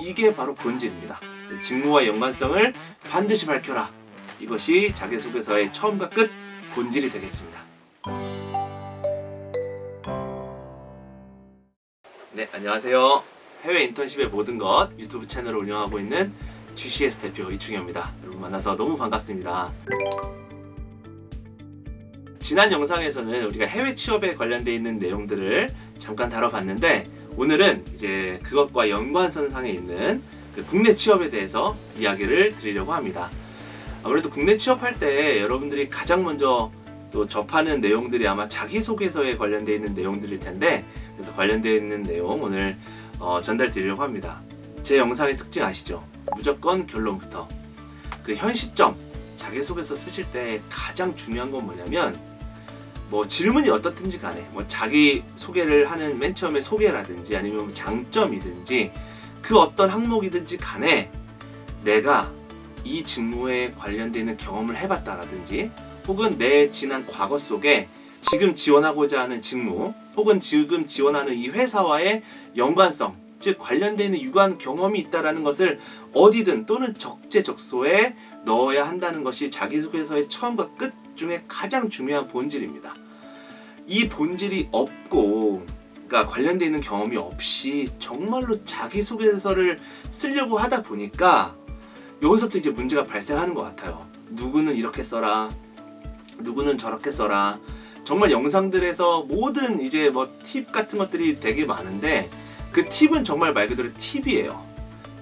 이게 바로 본질입니다. 직무와 연관성을 반드시 밝혀라. 이것이 자기소개서의 처음과 끝 본질이 되겠습니다. 네, 안녕하세요. 해외 인턴십의 모든 것 유튜브 채널을 운영하고 있는 GCS 대표 이충현입니다. 여러분 만나서 너무 반갑습니다. 지난 영상에서는 우리가 해외 취업에 관련되어 있는 내용들을 잠깐 다뤄봤는데, 오늘은 이제 그것과 연관선상에 있는 그 국내 취업에 대해서 이야기를 드리려고 합니다. 아무래도 국내 취업할 때 여러분들이 가장 먼저 또 접하는 내용들이 아마 자기소개서에 관련되어 있는 내용들일 텐데, 그래서 관련되어 있는 내용 오늘 전달 드리려고 합니다. 제 영상의 특징 아시죠? 무조건 결론부터. 그 현 시점 자기소개서 쓰실 때 가장 중요한 건 뭐냐면, 뭐 질문이 어떻든지 간에 자기 소개를 하는 맨 처음에 소개라든지 아니면 장점이든지 그 어떤 항목이든지 간에 내가 이 직무에 관련되어 있는 경험을 해봤다라든지, 혹은 내 지난 과거 속에 지금 지원하고자 하는 직무 혹은 지금 지원하는 이 회사와의 연관성, 즉 관련되어 있는 유관 경험이 있다는 것을 어디든 또는 적재적소에 넣어야 한다는 것이 자기소개서의 처음과 끝 중에 가장 중요한 본질입니다. 이 본질이 없고, 그러니까 관련되어 있는 경험이 없이 정말로 자기소개서를 쓰려고 하다 보니까 여기서부터 이제 문제가 발생하는 것 같아요. 누구는 이렇게 써라, 누구는 저렇게 써라. 정말 영상들에서 모든 이제 팁 같은 것들이 되게 많은데, 그 팁은 정말 말 그대로 팁이에요.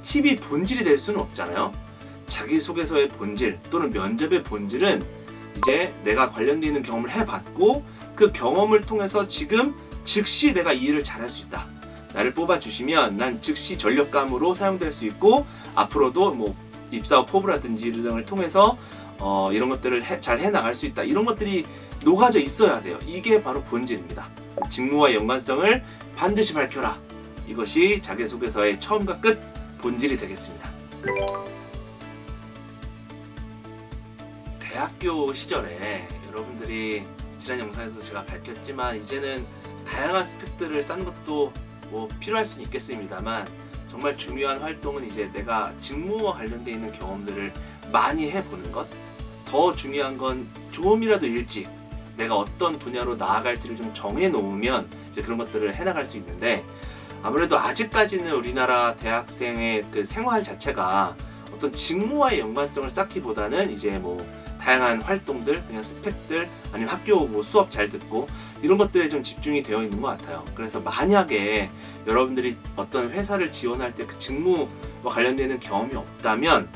팁이 본질이 될 수는 없잖아요. 자기소개서의 본질 또는 면접의 본질은 이제 내가 관련되어 있는 경험을 해봤고, 그 경험을 통해서 지금 즉시 내가 이 일을 잘할 수 있다. 나를 뽑아주시면 난 즉시 전력감으로 사용될 수 있고, 앞으로도 입사와 포부라든지 등을 통해서 이런 것들을 잘 해나갈 수 있다. 이런 것들이 녹아져 있어야 돼요. 이게 바로 본질입니다. 직무와 연관성을 반드시 밝혀라. 이것이 자기소개서의 처음과 끝 본질이 되겠습니다. 대학교 시절에 여러분들이 지난 영상에서 제가 밝혔지만, 이제는 다양한 스펙들을 쌓는 것도 필요할 수는 있겠습니다만, 정말 중요한 활동은 이제 내가 직무와 관련되어 있는 경험들을 많이 해보는 것. 더 중요한 건 조금이라도 일찍 내가 어떤 분야로 나아갈지를 좀 정해놓으면 이제 그런 것들을 해나갈 수 있는데, 아무래도 아직까지는 우리나라 대학생의 그 생활 자체가 어떤 직무와의 연관성을 쌓기보다는 이제 다양한 활동들, 그냥 스펙들, 아니면 학교 수업 잘 듣고 이런 것들에 좀 집중이 되어 있는 것 같아요. 그래서 만약에 여러분들이 어떤 회사를 지원할 때 그 직무와 관련되는 경험이 없다면,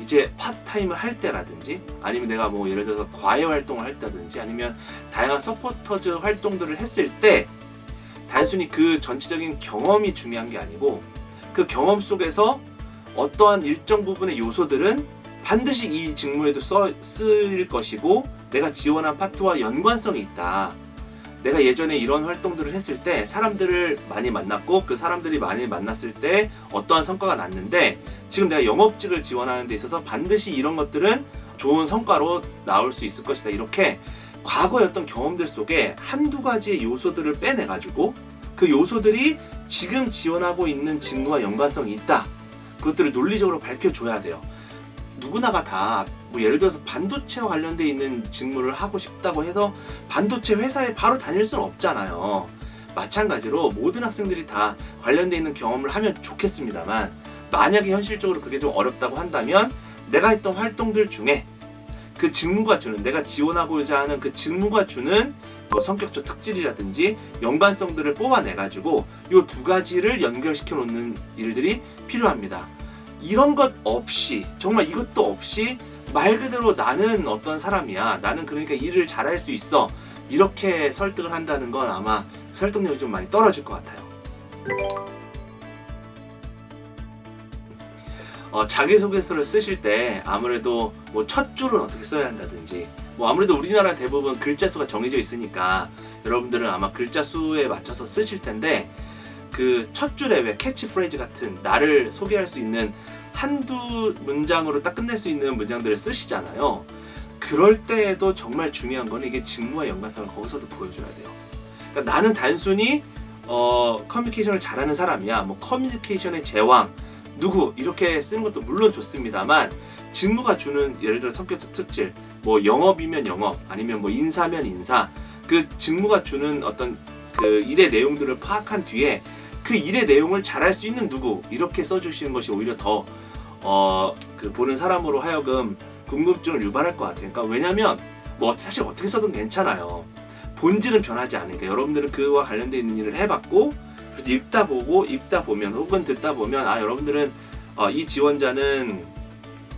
이제 파트타임을 할 때라든지 아니면 내가 예를 들어서 과외 활동을 했다든지 아니면 다양한 서포터즈 활동들을 했을 때 단순히 그 전체적인 경험이 중요한 게 아니고, 그 경험 속에서 어떠한 일정 부분의 요소들은 반드시 이 직무에도 쓰일 것이고, 내가 지원한 파트와 연관성이 있다. 내가 예전에 이런 활동들을 했을 때 사람들을 많이 만났고, 그 사람들이 많이 만났을 때 어떠한 성과가 났는데, 지금 내가 영업직을 지원하는 데 있어서 반드시 이런 것들은 좋은 성과로 나올 수 있을 것이다. 이렇게 과거의 어떤 경험들 속에 한두 가지의 요소들을 빼내가지고 그 요소들이 지금 지원하고 있는 직무와 연관성이 있다. 그것들을 논리적으로 밝혀줘야 돼요. 누구나가 다 예를 들어서 반도체와 관련되어 있는 직무를 하고 싶다고 해서 반도체 회사에 바로 다닐 수는 없잖아요. 마찬가지로 모든 학생들이 다 관련되어 있는 경험을 하면 좋겠습니다만, 만약에 현실적으로 그게 좀 어렵다고 한다면 내가 했던 활동들 중에 그 직무가 주는, 내가 지원하고자 하는 그 직무가 주는 성격적 특질이라든지 연관성들을 뽑아내가지고 이 두 가지를 연결시켜 놓는 일들이 필요합니다. 이런 것 없이, 정말 이것도 없이 말 그대로 나는 어떤 사람이야, 나는 그러니까 일을 잘할 수 있어, 이렇게 설득을 한다는 건 아마 설득력이 좀 많이 떨어질 것 같아요. 자기소개서를 쓰실 때 아무래도 첫 줄은 어떻게 써야 한다든지, 아무래도 우리나라 대부분 글자 수가 정해져 있으니까 여러분들은 아마 글자 수에 맞춰서 쓰실 텐데, 그 첫 줄에 왜 캐치프레이즈 같은 나를 소개할 수 있는 한두 문장으로 딱 끝낼 수 있는 문장들을 쓰시잖아요. 그럴 때에도 정말 중요한 건 이게 직무와 연관성을 거기서도 보여줘야 돼요. 그러니까 나는 단순히 커뮤니케이션을 잘하는 사람이야, 커뮤니케이션의 제왕, 누구 이렇게 쓰는 것도 물론 좋습니다만 직무가 주는 예를 들어 성격적 특질, 뭐 영업이면 영업, 아니면 뭐 인사면 인사, 그 직무가 주는 어떤 그 일의 내용들을 파악한 뒤에 그 일의 내용을 잘할 수 있는 누구 이렇게 써주시는 것이 오히려 더 그 보는 사람으로 하여금 궁금증을 유발할 것 같아요. 그러니까 왜냐면 뭐 사실 어떻게 써도 괜찮아요. 본질은 변하지 않으니까 여러분들은 그와 관련된 있는 일을 해봤고, 그래서 읽다 보면 혹은 듣다 보면 아 여러분들은 이 지원자는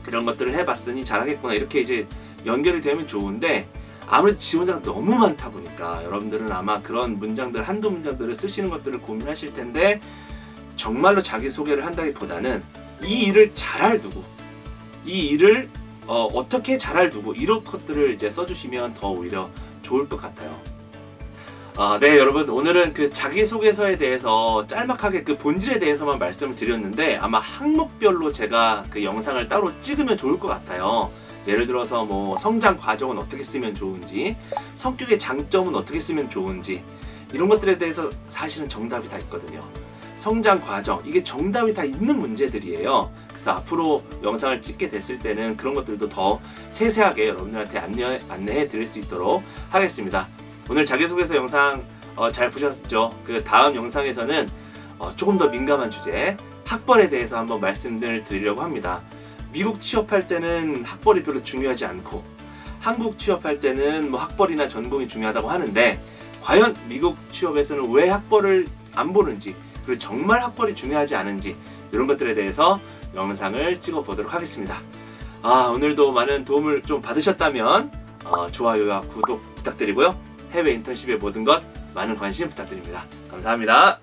그런 것들을 해봤으니 잘하겠구나 이렇게 이제 연결이 되면 좋은데, 아무래도 지원자가 너무 많다 보니까 여러분들은 아마 그런 문장들 한두 문장들을 쓰시는 것들을 고민하실 텐데, 정말로 자기소개를 한다기보다는 이 일을 잘할 누구, 이 일을 어떻게 잘할 누구 이런 것들을 이제 써주시면 더 오히려 좋을 것 같아요. 네 여러분, 오늘은 그 자기소개서에 대해서 짤막하게 그 본질에 대해서만 말씀을 드렸는데 아마 항목별로 제가 그 영상을 따로 찍으면 좋을 것 같아요. 예를 들어서 뭐 성장 과정은 어떻게 쓰면 좋은지, 성격의 장점은 어떻게 쓰면 좋은지, 이런 것들에 대해서 사실은 정답이 다 있거든요. 성장 과정, 이게 정답이 다 있는 문제들이에요. 그래서 앞으로 영상을 찍게 됐을 때는 그런 것들도 더 세세하게 여러분들한테 안내해 드릴 수 있도록 하겠습니다. 오늘 자기소개서 영상 잘 보셨죠? 그 다음 영상에서는 조금 더 민감한 주제, 학벌에 대해서 한번 말씀을 드리려고 합니다. 미국 취업할 때는 학벌이 별로 중요하지 않고 한국 취업할 때는 뭐 학벌이나 전공이 중요하다고 하는데, 과연 미국 취업에서는 왜 학벌을 안 보는지, 그리고 정말 학벌이 중요하지 않은지, 이런 것들에 대해서 영상을 찍어 보도록 하겠습니다. 오늘도 많은 도움을 좀 받으셨다면 좋아요와 구독 부탁드리고요. 해외 인턴십의 모든 것 많은 관심 부탁드립니다. 감사합니다.